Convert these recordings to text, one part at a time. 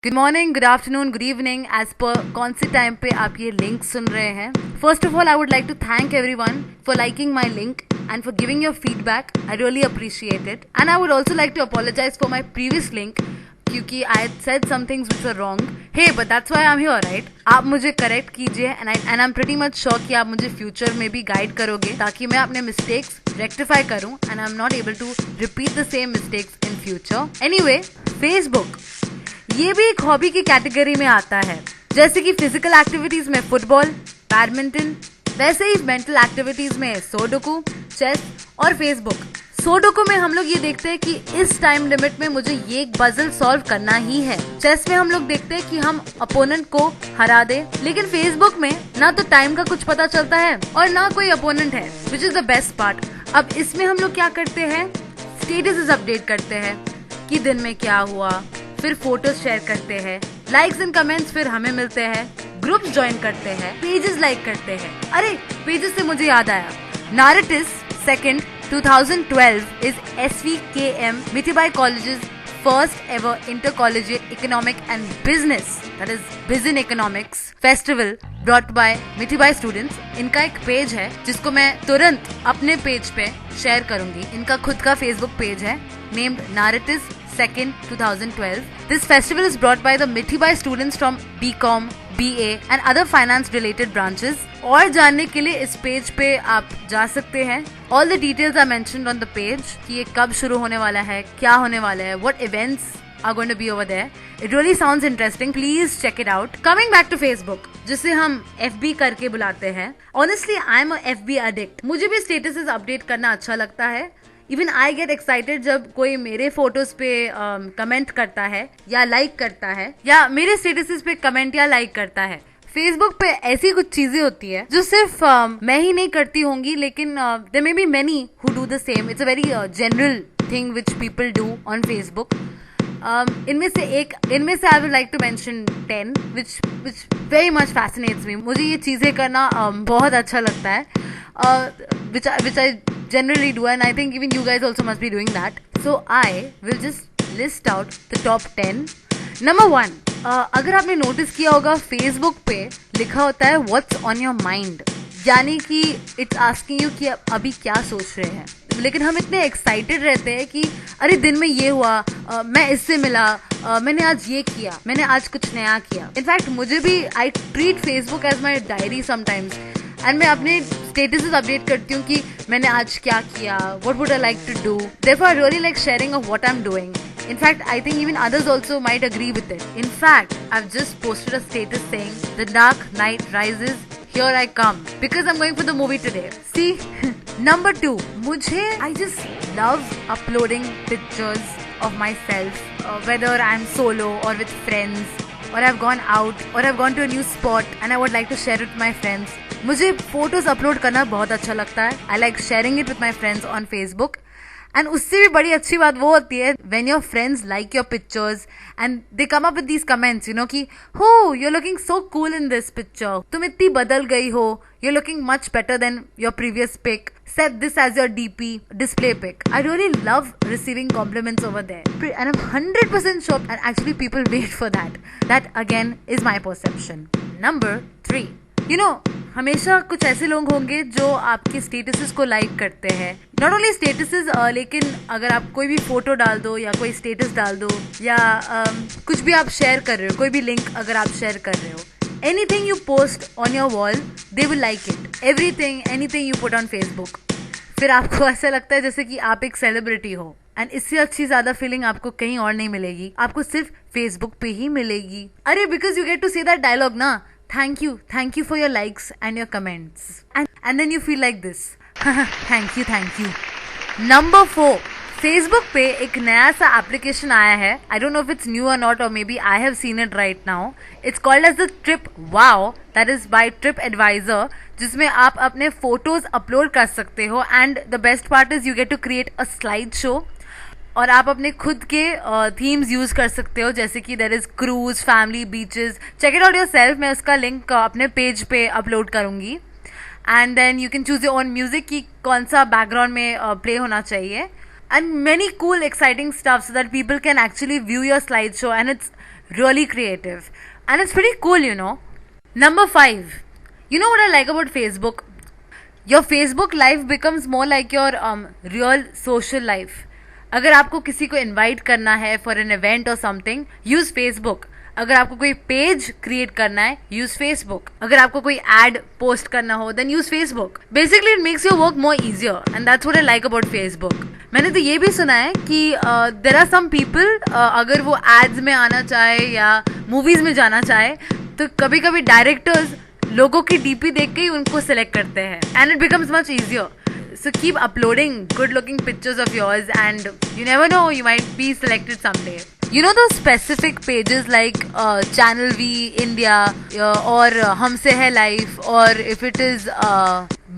Good morning, good afternoon, good evening, एज पर कौन से टाइम पे आप ये लिंक सुन रहे हैं. First of all I would like to thank everyone for liking my link and for giving your feedback. I really appreciate it. And I would also like to apologize for my previous link क्योंकि I had said some things which were wrong. Hey, but that's why I'm here, right? आप मुझे correct कीजिए and I'm pretty much sure कि आप मुझे future में भी guide करोगे ताकि मैं अपने mistakes rectify करूँ and I'm not able to repeat the same mistakes in future. Anyway, Facebook ये भी एक हॉबी की कैटेगरी में आता है. जैसे कि फिजिकल एक्टिविटीज में फुटबॉल, बैडमिंटन, वैसे ही मेंटल एक्टिविटीज में सोडोकू, चेस और फेसबुक. सोडोकू में हम लोग ये देखते हैं कि इस टाइम लिमिट में मुझे ये एक पजल सॉल्व करना ही है. चेस में हम लोग देखते हैं कि हम अपोनेंट को हरा दे. लेकिन फेसबुक में ना तो टाइम का कुछ पता चलता है और ना कोई अपोनेंट है, which is the best part. अब इसमें हम लोग क्या करते हैं, स्टेटस अपडेट करते हैं कि दिन में क्या हुआ, फिर फोटोज शेयर करते हैं, लाइक्स एंड कमेंट्स फिर हमें मिलते हैं, ग्रुप्स ज्वाइन करते हैं, पेजेस लाइक करते हैं. अरे पेजेस से मुझे याद आया, नारेटिस 2nd 2012 is SVKM Mithaibai College's first ever intercollegiate economic and business, that is Bizin Economics festival brought by Mithaibai students. इनका एक पेज है जिसको मैं तुरंत अपने पेज पे शेयर करूंगी. इनका खुद का फेसबुक पेज है named Narratis 2nd 2012. This festival is brought by the Mithaibai students from BCom, BA and other finance related branches. और जानने के लिए इस पेज पे आप जा सकते हैं. All the details are mentioned on the page कि ये कब शुरू होने वाला है, क्या होने वाला है, what events are going to be over there. It really sounds interesting. Please check it out. Coming back to Facebook, जिसे हम FB करके बुलाते हैं. Honestly, I'm a FB addict. मुझे भी स्टेटसेस अपडेट करना अच्छा लगता है. इवन आई गेट एक्साइटेड जब कोई मेरे फोटोज पे कमेंट करता है या लाइक करता है या मेरे स्टेटसेस पे कमेंट या लाइक करता है. फेसबुक पे ऐसी कुछ चीजें होती है जो सिर्फ मैं ही नहीं करती होंगी, लेकिन there may be many who do the same. It's a very general thing which people do on Facebook. इनमें से I would like to mention 10 which very much fascinates me. मुझे ये चीजें करना बहुत अच्छा लगता है, which I generally do, and I think even you guys also must be doing that. So I will just list out the top 10. Number 1, अगर आपने नोटिस किया होगा फेसबुक पे लिखा होता है What's on your mind, यानी कि इट्स आस्किंग यू कि अभी क्या सोच रहे हैं. लेकिन हम इतने एक्साइटेड रहते हैं कि अरे दिन में ये हुआ, मैं इससे मिला, मैंने आज ये किया, मैंने आज कुछ नया किया. इनफैक्ट मुझे भी I treat Facebook as my diary sometimes and मैं अपने स्टेटसेस अपडेट करती हूँ कि मैंने आज क्या किया, what would I like to do. Therefore I really like sharing of what I am doing. In fact, I think even others also might agree with it. In fact, I've just posted a status saying, "The dark night rises, here I come," because I'm going for the movie today. See, number 2, I just love uploading pictures of myself, whether I'm solo or with friends, or I've gone out, or I've gone to a new spot and I would like to share it with my friends. मुझे photos upload करना बहुत अच्छा लगता है. I like sharing it with my friends on Facebook. And उससे भी बड़ी अच्छी बात वो होती है when your friends like your pictures and they come up with these comments, you know कि हो you are looking so cool in this picture, तुम इतनी बदल गई हो, you are looking much better than your previous pic, set this as your DP display pic. I really love receiving compliments over there, and I'm 100% sure that actually people wait for that. That again is my perception. Number 3, you know, हमेशा कुछ ऐसे लोग होंगे जो आपके statuses को like करते हैं. नॉट ओनली स्टेटसेस, लेकिन अगर आप कोई भी फोटो डाल दो या कोई स्टेटस डाल दो या कुछ भी आप शेयर कर रहे हो, कोई भी लिंक अगर आप शेयर कर रहे हो, anything you post on your wall, they will like it. Anything you put on Facebook. फिर आपको ऐसा लगता है जैसे कि आप एक सेलिब्रिटी हो. एंड इससे अच्छी ज्यादा फीलिंग आपको कहीं और नहीं मिलेगी, आपको सिर्फ फेसबुक पे ही मिलेगी. अरे because you get to say that dialogue ना, thank you for your likes and your comments, and then you feel like this. thank you. Number 4, Facebook पे एक नया सा एप्लीकेशन आया है. I don't know if it's new or not, or maybe I have seen it right now. It's called as the Trip Wow, that is by TripAdvisor, जिसमें आप अपने photos upload कर सकते हो. And the best part is you get to create a slideshow और आप अपने खुद के थीम्स यूज कर सकते हो, जैसे कि there is cruise, family, beaches. Check it out yourself. मैं उसका लिंक अपने पेज पे अपलोड करूंगी. And then you can choose your own music की कौन सा बैकग्राउंड में प्ले होना चाहिए. And many cool exciting stuff so that people can actually view your slideshow, and it's really creative, and it's pretty cool, you know. Number 5, you know what I like about Facebook? Your Facebook life becomes more like your real social life. अगर आपको किसी को invite करना है for an event और something, use Facebook. अगर आपको कोई पेज क्रिएट करना है, यूज फेसबुक. अगर आपको कोई एड पोस्ट करना हो, then use Facebook. Basically it makes your work more easier, and that's what I like about Facebook. मैंने तो ये भी सुना है कि देर आर सम पीपल, अगर वो एड्स में आना चाहे या मूवीज में जाना चाहे, तो कभी कभी डायरेक्टर्स लोगों की डीपी देख के ही उनको सिलेक्ट करते हैं, and it becomes much easier. So keep uploading good looking pictures of yours, and you never know, you might be selected someday. You know those specific pages like Channel V India, or Humse Hai Life, or if it is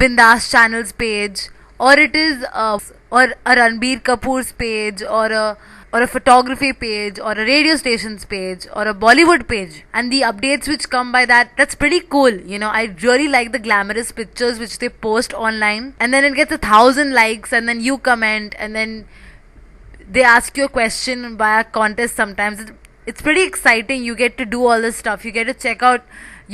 Bindas Channel's page, or it is or a Ranbir Kapoor's page, or a photography page, or a radio station's page, or a Bollywood page, and the updates which come by that, that's pretty cool. You know, I really like the glamorous pictures which they post online, and then it gets 1,000 likes, and then you comment, and then they ask you a question via contest sometimes. It's pretty exciting. You get to do all this stuff. You get to check out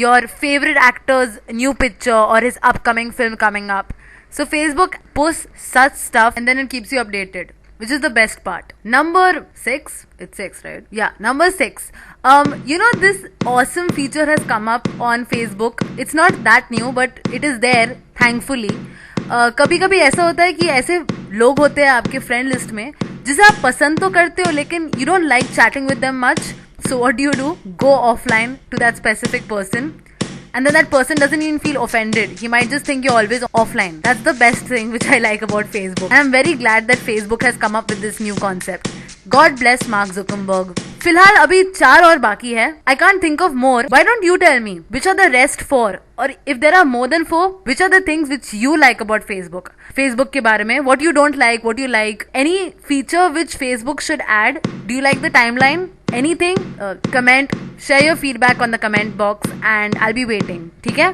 your favorite actor's new picture or his upcoming film coming up. So Facebook posts such stuff, and then it keeps you updated, which is the best part. Number 6, it's 6, right? Yeah, number 6. You know, this awesome feature has come up on Facebook. It's not that new, but it is there, thankfully. कभी कभी ऐसा होता है कि ऐसे लोग होते हैं आपके फ्रेंड लिस्ट में जिसे आप पसंद तो करते हो, लेकिन you don't like chatting with them much. So what do? Go offline to that specific person, and then that person doesn't even feel offended. He might just think you're always offline. That's the best thing which I like about Facebook. And I'm very glad that Facebook has come up with this new concept. God bless Mark Zuckerberg. फिलहाल अभी 4 और बाकी है. I can't think of more. Why don't you tell me which are the rest 4? Or if there are more than 4, which are the things which you like about Facebook? Facebook के बारे में, what you don't like, what you like, any feature which Facebook should add. Do you like the timeline? Anything? Comment, share your feedback on the comment box, and I'll be waiting. ठीक है?